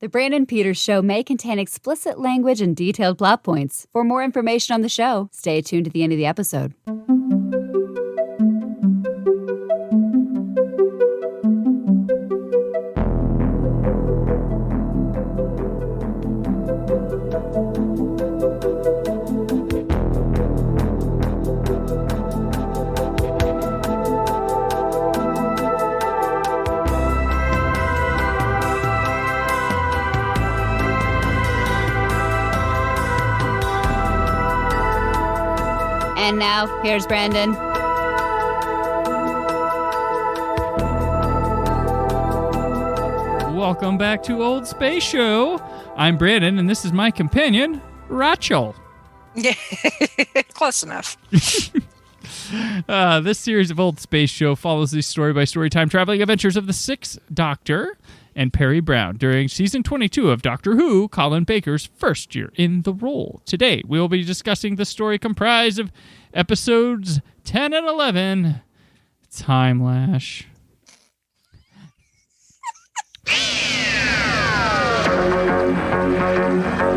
The Brandon Peters Show may contain explicit language and detailed plot points. For more information on the show, stay tuned to the end of the episode. And now, here's Brandon. Welcome back to Old Space Show. I'm Brandon, and this is my companion, Rachel. Yeah, close enough. This series of Old Space Show follows the story-by-story time-traveling adventures of the Sixth Doctor and Perry Brown during Season 22 of Doctor Who, Colin Baker's first year in the role. Today, we will be discussing the story comprised of episodes 10 and 11, Timelash.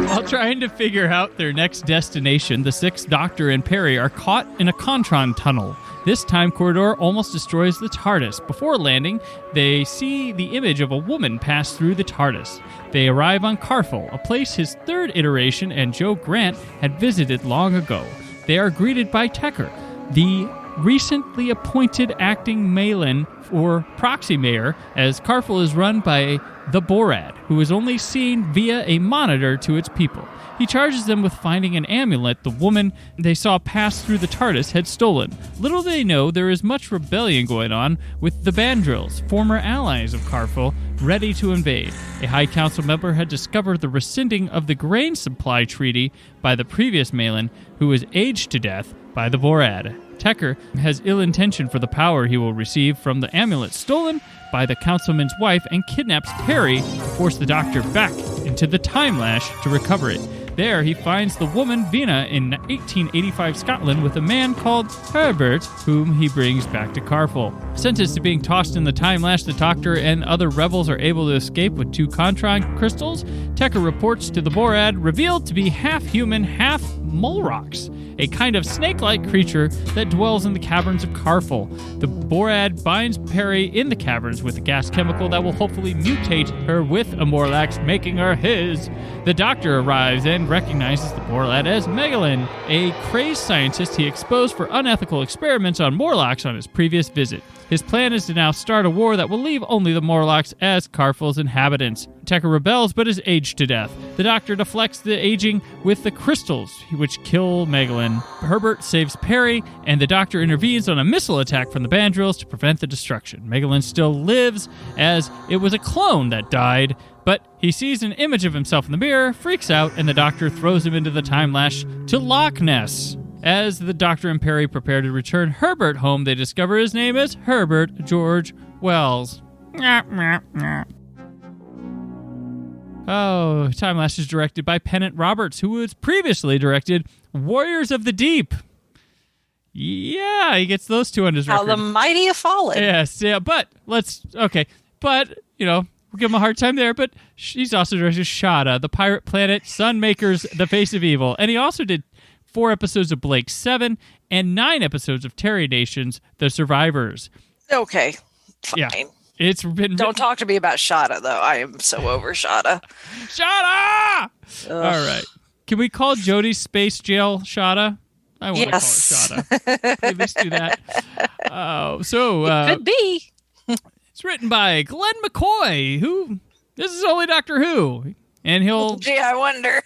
While trying to figure out their next destination, the Sixth Doctor and Perry are caught in a Contron tunnel. This time corridor almost destroys the TARDIS. Before landing, they see the image of a woman pass through the TARDIS. They arrive on Carful, a place his third iteration and Joe Grant had visited long ago. They are greeted by Tecker, the recently appointed acting Malin or proxy mayor, as Carful is run by the Borad, who is only seen via a monitor to its people. He charges them with finding an amulet the woman they saw pass through the TARDIS had stolen. Little they know, there is much rebellion going on with the Bandrills, former allies of Carful, ready to invade. A High Council member had discovered the rescinding of the grain supply treaty by the previous Malin, who was aged to death by the Borad. Tecker has ill intention for the power he will receive from the amulet stolen by the councilman's wife and kidnaps Perry to force the Doctor back into the Timelash to recover it. There, he finds the woman Vina in 1885 Scotland with a man called Herbert, whom he brings back to Carful. Sentenced to being tossed in the Timelash, the Doctor and other rebels are able to escape with 2 Contron crystals. Tecker reports to the Borad, revealed to be half human, half Mulrox, a kind of snake-like creature that dwells in the caverns of Carful. The Borad binds Perry in the caverns with a gas chemical that will hopefully mutate her with a Morlax, making her his. The Doctor arrives and recognizes the Borad as Megalyn, a crazed scientist he exposed for unethical experiments on Morlocks on his previous visit. His plan is to now start a war that will leave only the Morlocks as Carful's inhabitants. Tecker rebels but is aged to death. The Doctor deflects the aging with the crystals, which kill Megalyn. Herbert saves Perry, and the Doctor intervenes on a missile attack from the Bandrills to prevent the destruction. Megalyn still lives, as it was a clone that died, but he sees an image of himself in the mirror, freaks out, and the Doctor throws him into the Timelash to Loch Ness. As the Doctor and Perry prepare to return Herbert home, they discover his name is Herbert George Wells. Oh, Timelash is directed by Pennant Roberts, who has previously directed Warriors of the Deep. Yeah, he gets those 2 on his record. How the mighty have fallen. Yes, yeah, but we'll give him a hard time there, but he's also directed Shada, The Pirate Planet, Sunmakers, The Face of Evil, and he also did 4 episodes of Blake 7 and 9 episodes of Terry Nation's The Survivors. Okay, fine. Yeah. It's been Don't talk to me about Shada, though. I am so over Shada. Shada! All right. Can we call Jodie's Space Jail Shada? I want to call it Shada. Let's do that. It could be. It's written by Glenn McCoy, this is only Doctor Who. And Gee, I wonder.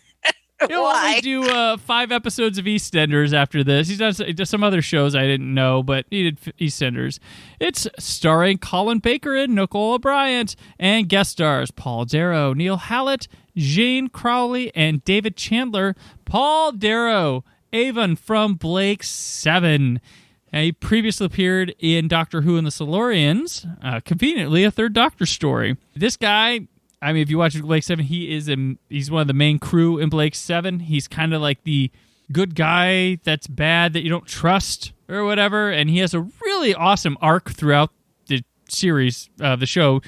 He'll only do 5 episodes of EastEnders after this. He does some other shows I didn't know, but he did EastEnders. It's starring Colin Baker and Nicole Bryant, and guest stars Paul Darrow, Neil Hallett, Jane Crowley, and David Chandler. Paul Darrow, Avon from Blake 7. He previously appeared in Doctor Who and the Silurians, conveniently a Third Doctor story. This guy, I mean, if you watch Blake 7, he's one of the main crew in Blake 7. He's kind of like the good guy that's bad that you don't trust or whatever, and he has a really awesome arc throughout the series, the show,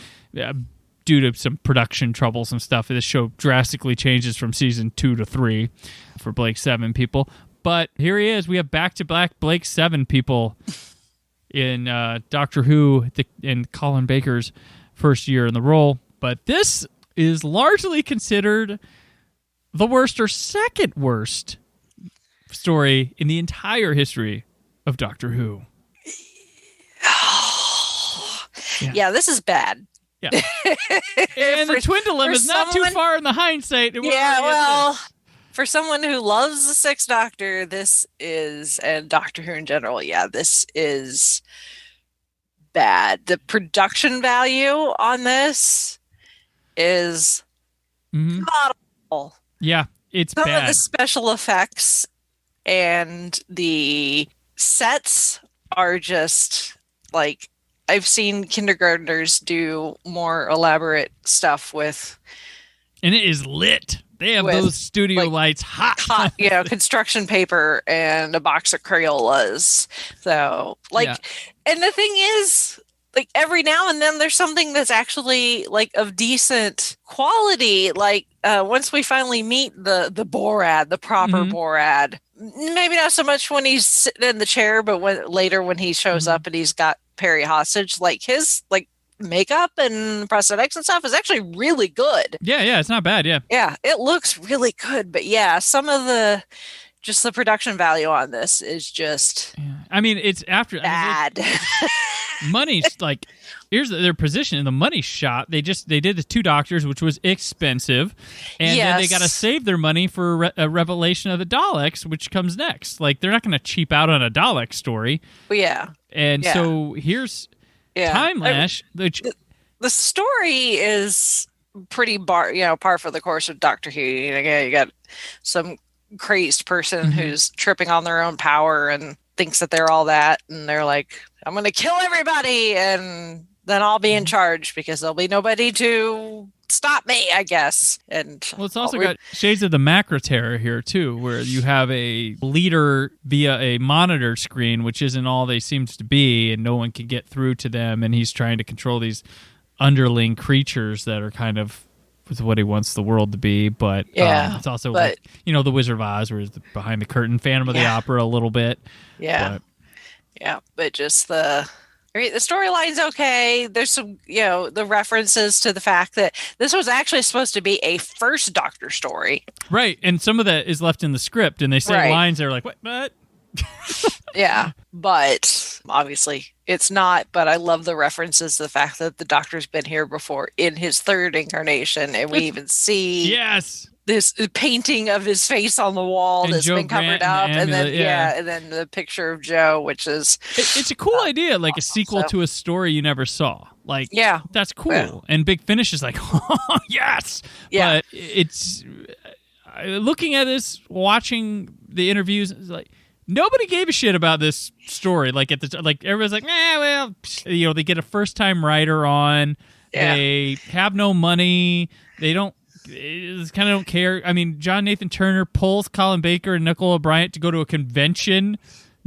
due to some production troubles and stuff, this show drastically changes from season 2 to 3 for Blake Seven people. But here he is. We have back-to-back Blake Seven people in Doctor Who in Colin Baker's first year in the role. But this is largely considered the worst or second worst story in the entire history of Doctor Who. Yeah, this is bad. Yeah. And the twin dilemma is not too far in the hindsight. Yeah, well, for someone who loves the Sixth Doctor, this is, and Doctor Who in general, this is bad. The production value on this is not awful. Yeah, it's Some bad. of the special effects and the sets are just like, I've seen kindergartners do more elaborate stuff with. And it is lit. They have those studio lights hot. Construction paper and a box of Crayolas. So, and the thing is, like, every now and then there's something that's actually, like, of decent quality. Like, once we finally meet the Borad, the proper Borad, maybe not so much when he's sitting in the chair, but when he shows up and he's got Perry hostage, like, his, like, makeup and prosthetics and stuff is actually really good. Yeah, it's not bad. Yeah, it looks really good. But some of the production value on this is just I mean, it's after bad. Money's like, here's their position in the money shot. They did the Two Doctors, which was expensive, and then they got to save their money for a revelation of the Daleks, which comes next. Like, they're not going to cheap out on a Dalek story. So here's Timelash. The story is pretty par for the course of Doctor Who. You got some crazed person who's tripping on their own power and thinks that they're all that, and they're like, I'm going to kill everybody, and then I'll be in charge because there'll be nobody to stop me, I guess. And it's also got shades of the Macra Terror here too, where you have a leader via a monitor screen, which isn't all they seem to be, and no one can get through to them, and he's trying to control these underling creatures that are kind of with what he wants the world to be. But it's also like, the Wizard of Oz, where it's behind the curtain, Phantom of the Opera a little bit. But just the storyline's okay. There's some, the references to the fact that this was actually supposed to be a first Doctor story. Right. And some of that is left in the script, and they say lines that are like, what? But obviously it's not. But I love the references to the fact that the Doctor's been here before in his third incarnation, and we even see this painting of his face on the wall that's been covered up, and then the picture of Joe, which is it's a cool idea, like a sequel to a story you never saw. Like, that's cool. Yeah. And Big Finish is like, oh, yes. Yeah. But it's looking at this, watching the interviews, it's like, nobody gave a shit about this story. Like, everybody's like, they get a first time writer on. Yeah. They have no money. They kind of don't care. I mean, John Nathan Turner pulls Colin Baker and Nicola Bryant to go to a convention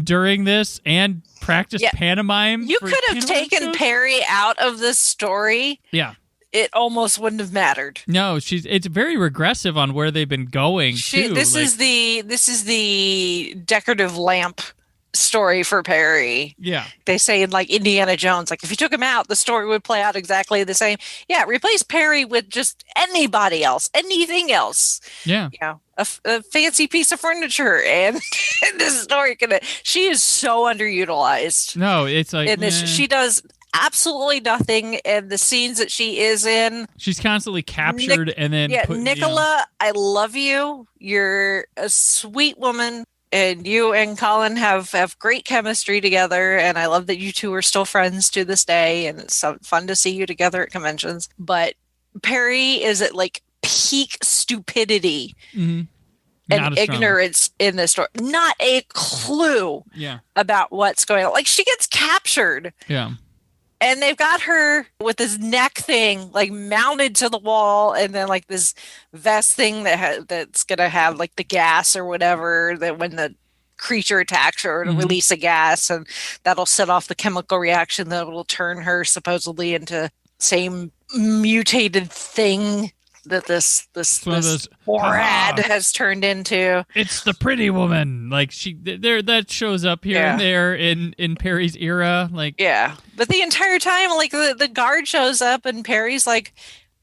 during this and practice pantomime. You could have taken Perry out of this story. Yeah. It almost wouldn't have mattered. No, it's very regressive on where they've been going too. This is the decorative lamp story for Perry. Yeah. They say in like Indiana Jones, like if you took him out, the story would play out exactly the same. Yeah, replace Perry with just anybody else, anything else. Yeah. A fancy piece of furniture, and this story she is so underutilized. No, it's like in this, she does absolutely nothing, and the scenes that she is in, she's constantly captured and then Nicola, I love you. You're a sweet woman, and you and Colin have great chemistry together, and I love that you two are still friends to this day, and it's so fun to see you together at conventions. But Perry is at like peak stupidity and ignorance in this story. Not a clue about what's going on. Like, she gets captured. Yeah. And they've got her with this neck thing like mounted to the wall, and then like this vest thing that's going to have like the gas or whatever, that when the creature attacks her, it'll release a gas, and that'll set off the chemical reaction that will turn her supposedly into same mutated thing that this Morad has turned into. It's the pretty woman. Like that shows up here and there in Perry's era. Like but the entire time, like the guard shows up and Perry's like,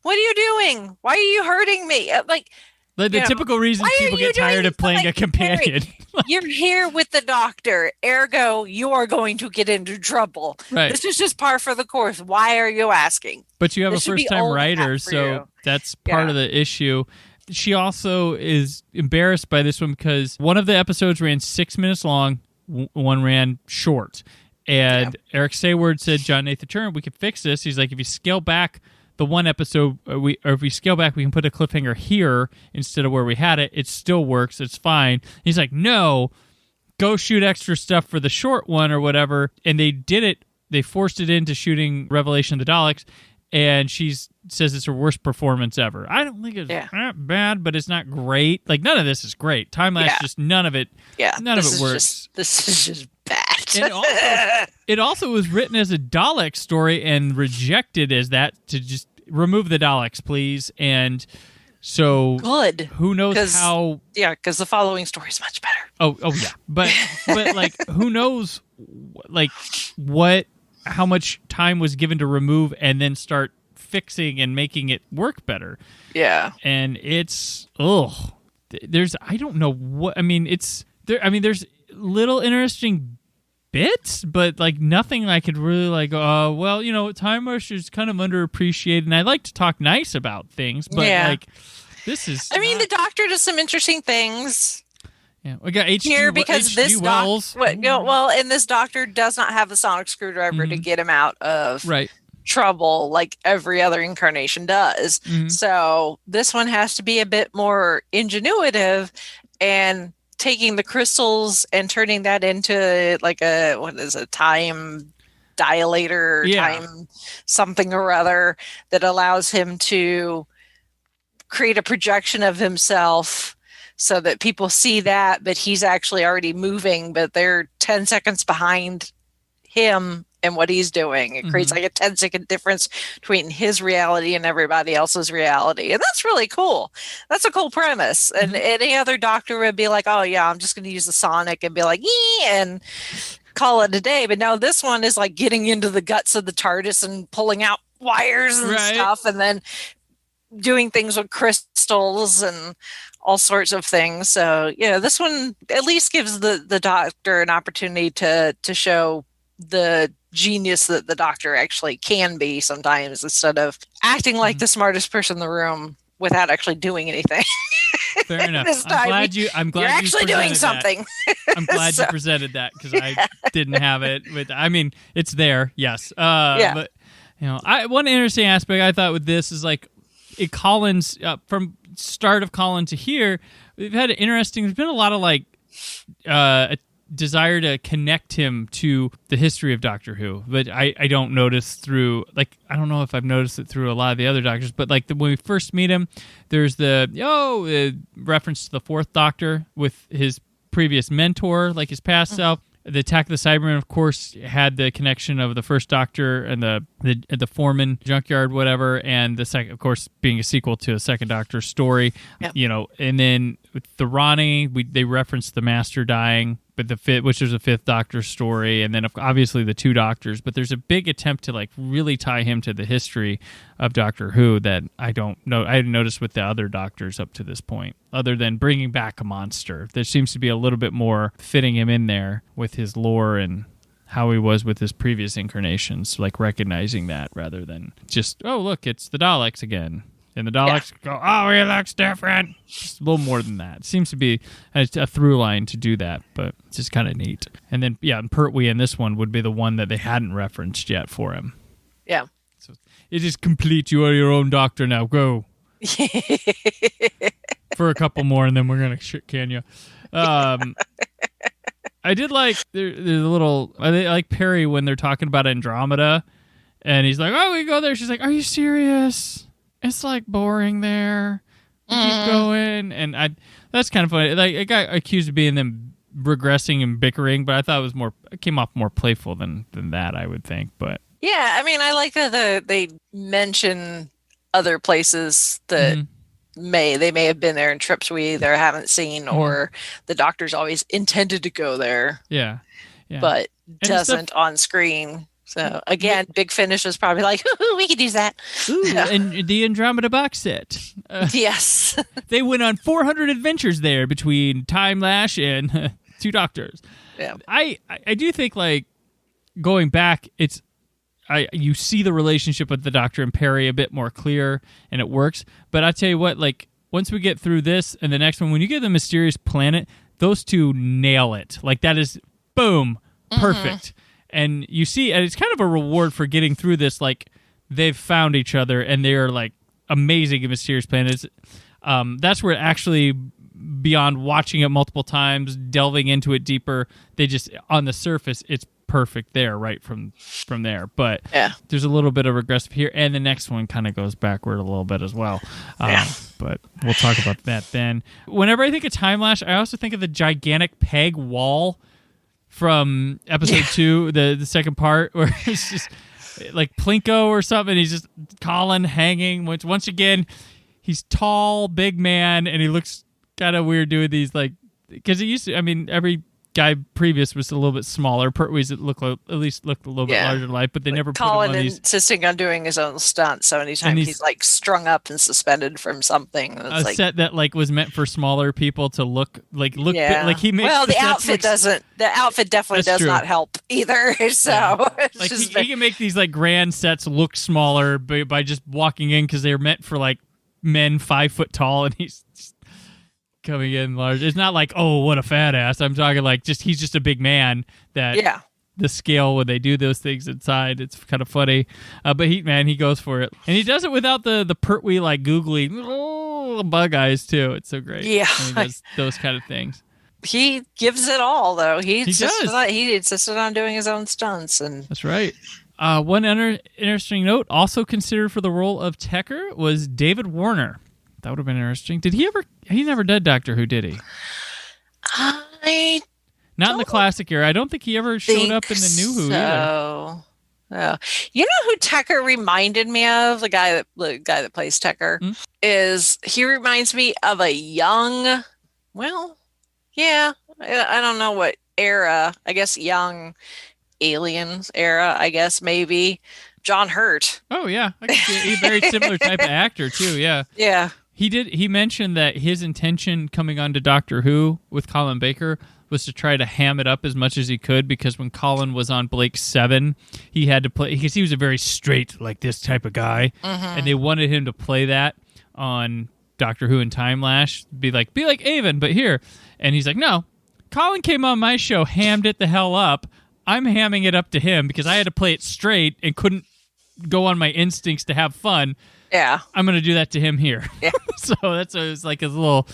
"What are you doing? Why are you hurting me?" Like the typical reason people get tired of playing a companion. You're here with the doctor, ergo you are going to get into trouble. Right. This is just par for the course. Why are you asking? But you have a first-time writer, so that's part of the issue. She also is embarrassed by this one because one of the episodes ran 6 minutes long, one ran short. And Eric Sayward said, John Nathan Turner, we could fix this. He's like, if you scale back the one episode, if we scale back, we can put a cliffhanger here instead of where we had it. It still works. It's fine. He's like, no, go shoot extra stuff for the short one or whatever. And they did it. They forced it into shooting Revelation of the Daleks. And she says it's her worst performance ever. I don't think it's not bad, but it's not great. Like, none of this is great. Timelash, just none of it. Yeah, none of it works. This is just bad. It also was written as a Dalek story and rejected as that to just remove the Daleks, please. And so good. Who knows how? Yeah, because the following story is much better. Oh yeah, but like who knows, like how much time was given to remove and then start fixing and making it work better. Yeah, and it's there's I don't know what I mean. It's there. I mean, there's little interesting bits, but like nothing I could really like. Well, you know, Timelash is kind of underappreciated, and I like to talk nice about things, but like this is. I mean, the Doctor does some interesting things. Yeah, we got here because this Wells. And this Doctor does not have the sonic screwdriver to get him out of trouble like every other incarnation does. So this one has to be a bit more ingenuitive and taking the crystals and turning that into like a time dilator, time something or other that allows him to create a projection of himself so that people see that, but he's actually already moving, but they're 10 seconds behind him and what he's doing. It creates like a 10-second difference between his reality and everybody else's reality. And that's really cool. That's a cool premise. And any other Doctor would be like, oh yeah, I'm just going to use the sonic and be like, and call it a day. But no, this one is like getting into the guts of the TARDIS and pulling out wires and stuff, and then doing things with crystals and all sorts of things. So yeah, this one at least gives the Doctor an opportunity to show the genius that the Doctor actually can be sometimes, instead of acting like the smartest person in the room without actually doing anything. Fair enough. I'm glad you're actually doing something. I'm glad you presented that because I didn't have it. I mean, it's there, yes. But you know, one interesting aspect I thought with this is like Colin's from start of Colin to here, we've had there's been a lot of like desire to connect him to the history of Doctor Who, but I don't notice through, like, I don't know if I've noticed it through a lot of the other Doctors, but like when we first meet him, there's the reference to the Fourth Doctor with his previous mentor, like his past self. The Attack of the Cybermen, of course, had the connection of the First Doctor and the Foreman junkyard, whatever, and the second, of course, being a sequel to a Second Doctor story. You know, and then with the Ronnie, they referenced the Master dying, but which was a Fifth Doctor story, and then obviously the two Doctors. But there's a big attempt to like really tie him to the history of Doctor Who that I don't know. I hadn't noticed with the other Doctors up to this point, other than bringing back a monster. There seems to be a little bit more fitting him in there with his lore and how he was with his previous incarnations, like recognizing that rather than just, oh look, it's the Daleks again. And the Daleks go, oh, he looks different. Just a little more than that. It seems to be a through line to do that, but it's just kind of neat. And then, and Pertwee in this one would be the one that they hadn't referenced yet for him. Yeah. So it is complete. You are your own Doctor now. Go. For a couple more, and then we're going to shit can you. I did like, there's a little, I like Perry when they're talking about Andromeda, and he's like, oh, we go there. She's like, are you serious? It's like boring there. Keep going, and that's kind of funny. Like, it got accused of being them regressing and bickering, but I thought it came off more playful than that, I would think. But Yeah, I mean, I like that they mention other places that they may have been there in trips we either haven't seen or the Doctor's always intended to go there. Yeah. But doesn't on screen. So again, Big Finish was probably like, we could use that. Ooh, and the Andromeda box set. Yes. They went on 400 adventures there between Timelash and two Doctors. Yeah. I do think, like, going back, you see the relationship with the Doctor and Perry a bit more clear, and it works. But I tell you what, like, once we get through this and the next one, when you get the Mysterious Planet, those two nail it. Like, that is, boom, perfect. And you see, and it's kind of a reward for getting through this. Like, they've found each other, and they're, like, amazing in Mysterious Planet. That's where actually, beyond watching it multiple times, delving into it deeper, they just, on the surface, it's perfect there right from there. But there's a little bit of regressive here, and the next one kind of goes backward a little bit as well. But we'll talk about that then. Whenever I think of Timelash, I also think of the gigantic peg wall from episode 2, the second part, where it's just like Plinko or something. He's just Colin hanging. Once again, he's tall, big man, and he looks kind of weird doing these, like, because he used to, I mean, every guy previous was a little bit smaller. Pertwee's at least looked a little bit larger than life, but they never put him on these. Insisting on doing his own stunts, so anytime he's like strung up and suspended from something. A set that like was meant for smaller people to look like he makes. Well, the outfit doesn't. The outfit definitely does not help either. So like he can make these like grand sets look smaller by just walking in, because they're meant for like men 5 foot tall, and he's coming in large. It's not like, oh, what a fat ass. I'm talking like he's just a big man that the scale when they do those things inside, it's kind of funny. But he goes for it. And he does it without the Pertwee like googly bug eyes too. It's so great. Yeah. He does those kind of things. He gives it all though. He does. insisted on doing his own stunts, and that's right. One interesting note, also considered for the role of Tecker, was David Warner. That would have been interesting. Did he ever? He never did Doctor Who, did he? Not in the classic era. I don't think he ever showed up in the new Who either. Oh. You know who Tecker reminded me of? The guy that plays Tecker is. He reminds me of a young. Well, yeah. I don't know what era. I guess young Aliens era. I guess maybe John Hurt. Oh yeah, I can see he's a very similar type of actor too. Yeah. Yeah. He mentioned that his intention coming on to Doctor Who with Colin Baker was to try to ham it up as much as he could, because when Colin was on Blake 7, he had to play, because he was a very straight, like this type of guy, and they wanted him to play that on Doctor Who and Timelash, be like Avon, but here. And he's like, no, Colin came on my show, hammed it the hell up. I'm hamming it up to him because I had to play it straight and couldn't go on my instincts to have fun. Yeah. I'm going to do that to him here. Yeah. So it was like his little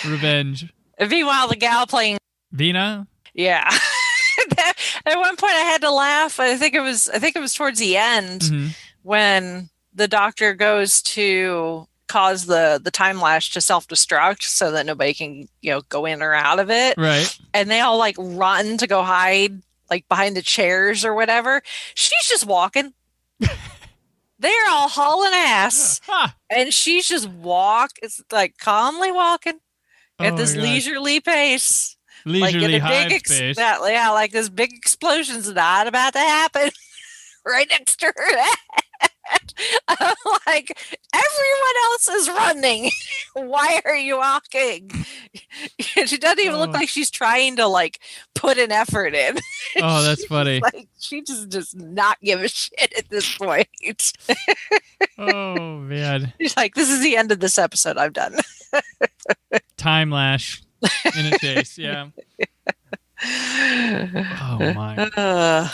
revenge. And meanwhile, the gal playing Vina? Yeah. At one point I had to laugh. I think it was towards the end when the Doctor goes to cause the Timelash to self-destruct so that nobody can, go in or out of it. Right. And they all like run to go hide like behind the chairs or whatever. She's just walking. They're all hauling ass, and she's just it's like calmly walking at this leisurely pace. Leisurely high pace. Like this big explosion's not about to happen right next to her. I'm like, everyone else is running. Why are you walking? She doesn't even look like she's trying to like put an effort in. Oh, that's funny. Like she just does not give a shit at this point. Oh man. She's like, this is the end of this episode. I'm done. Timelash in a case, yeah. Oh my.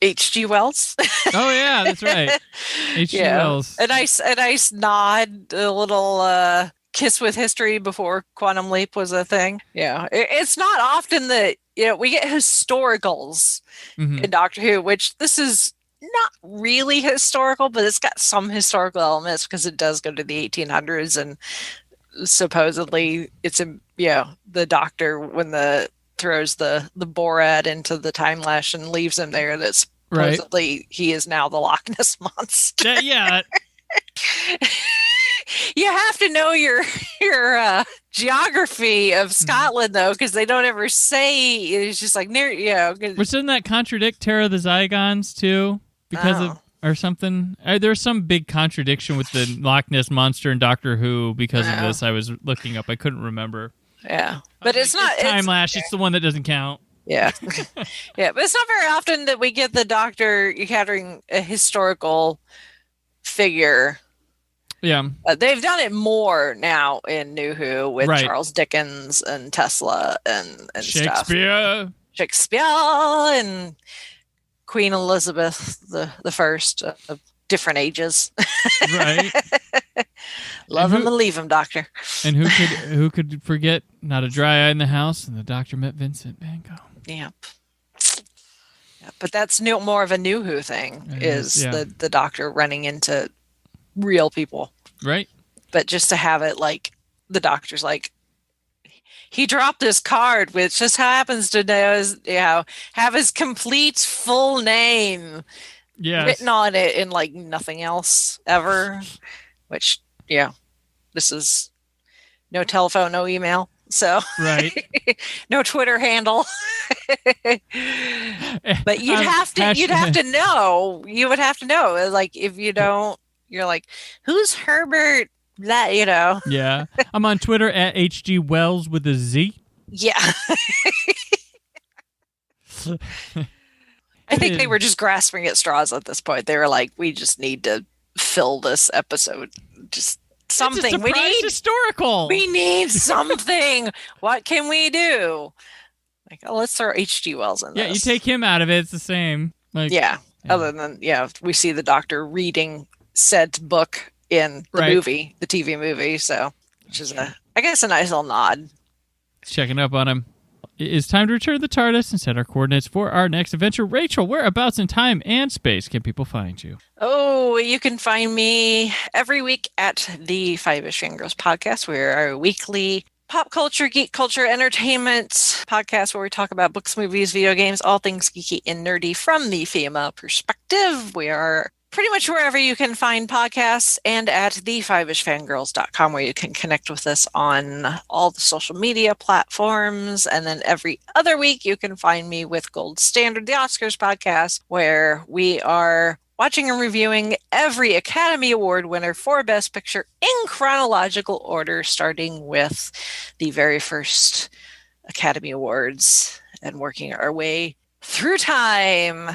H.G. Wells. Oh yeah, that's right. H.G. Wells. A nice nod, a little kiss with history before Quantum Leap was a thing. Yeah, it's not often that we get historicals in Doctor Who, which this is not really historical, but it's got some historical elements because it does go to the 1800s, and supposedly it's the Doctor when throws the Borat into the Timelash and leaves him there. That's Right. Supposedly, he is now the Loch Ness Monster. Yeah. You have to know your geography of Scotland, though, because they don't ever say. It's just like near, Which doesn't that contradict Terror of the Zygons too? Because of or something. There's some big contradiction with the Loch Ness Monster and Doctor Who because of this. I was looking up. I couldn't remember. Yeah, but it's not Timelash. It's the one that doesn't count. Yeah, yeah, but it's not very often that we get the Doctor encountering a historical figure. Yeah, they've done it more now in New Who with Charles Dickens and Tesla and Shakespeare, stuff. Shakespeare and Queen Elizabeth the First of different ages. Right. Love him and leave him, Doctor. And who could forget Not a Dry Eye in the House and the Doctor Met Vincent Van Gogh. Yep. Yeah, but that's more of a New Who thing. The Doctor running into real people, right? But just to have it like the Doctor's like, he dropped this card, which just happens to know have his complete full name written on it and like nothing else ever. Which this is no telephone, no email, so right, no Twitter handle. But you would have to know. Like if you don't. You're like, who's Herbert? That Yeah, I'm on Twitter at HG Wells with a Z. Yeah. I think they were just grasping at straws at this point. They were like, we just need to fill this episode. Just something. We need historical. We need something. What can we do? Like, let's throw HG Wells in this. Yeah, you take him out of it, it's the same. Like, other than we see the Doctor reading said book in the movie, the TV movie, so which is I guess a nice little nod. Checking up on him. It is time to return the TARDIS and set our coordinates for our next adventure. Rachel, whereabouts in time and space can people find you? Oh, you can find me every week at the Five-ish Fangirls podcast. We're our weekly pop culture, geek culture, entertainment podcast where we talk about books, movies, video games, all things geeky and nerdy from the female perspective. We are pretty much wherever you can find podcasts and at the5ishfangirls.com where you can connect with us on all the social media platforms. And then every other week you can find me with Gold Standard, the Oscars podcast, where we are watching and reviewing every Academy Award winner for Best Picture in chronological order, starting with the very first Academy Awards and working our way through time.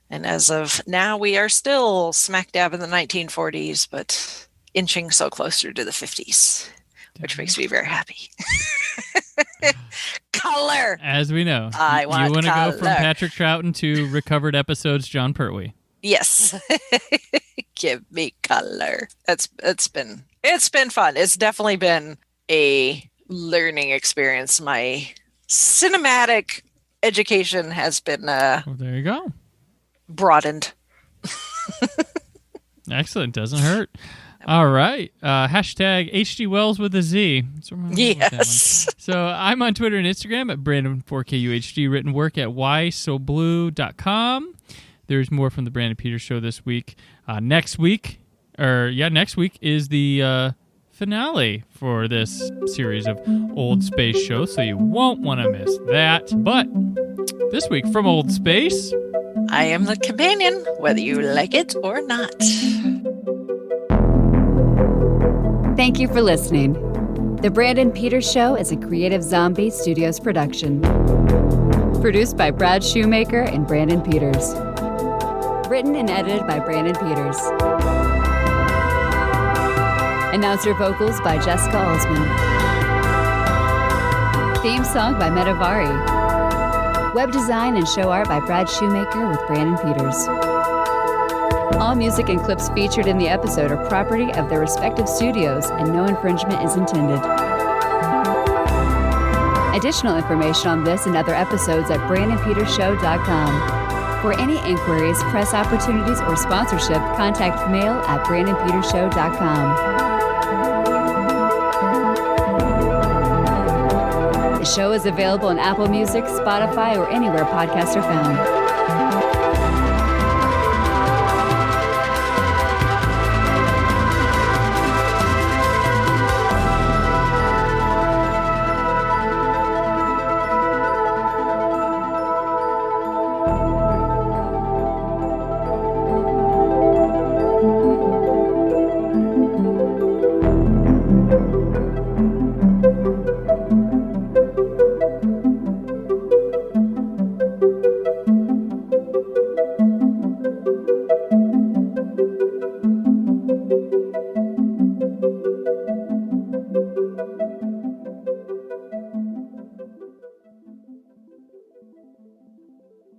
And as of now, we are still smack dab in the 1940s, but inching so closer to the 50s, which makes me very happy. Color! As we know. You want to go from Patrick Troughton to recovered episodes John Pertwee. Yes. Give me color. It's been fun. It's definitely been a learning experience. My cinematic education has been well, there you go. Broadened. Excellent. Doesn't hurt. All right. Hashtag HG Wells with a Z. Yes. So I'm on Twitter and Instagram at Brandon4KUHD. Written work at whysoblue.com. There's more from the Brandon Peters Show this week. Next week is the finale for this series of Old Space shows, so you won't want to miss that. But this week from Old Space, I am the companion, whether you like it or not. Thank you for listening. The Brandon Peters Show is a Creative Zombie Studios production. Produced by Brad Shoemaker and Brandon Peters. Written and edited by Brandon Peters. Announcer vocals by Jessica Alsman. Theme song by Metavari. Web design and show art by Brad Shoemaker with Brandon Peters. All music and clips featured in the episode are property of their respective studios, and no infringement is intended. Additional information on this and other episodes at BrandonPetersShow.com. For any inquiries, press opportunities, or sponsorship, contact mail at BrandonPetersShow.com. The show is available on Apple Music, Spotify, or anywhere podcasts are found.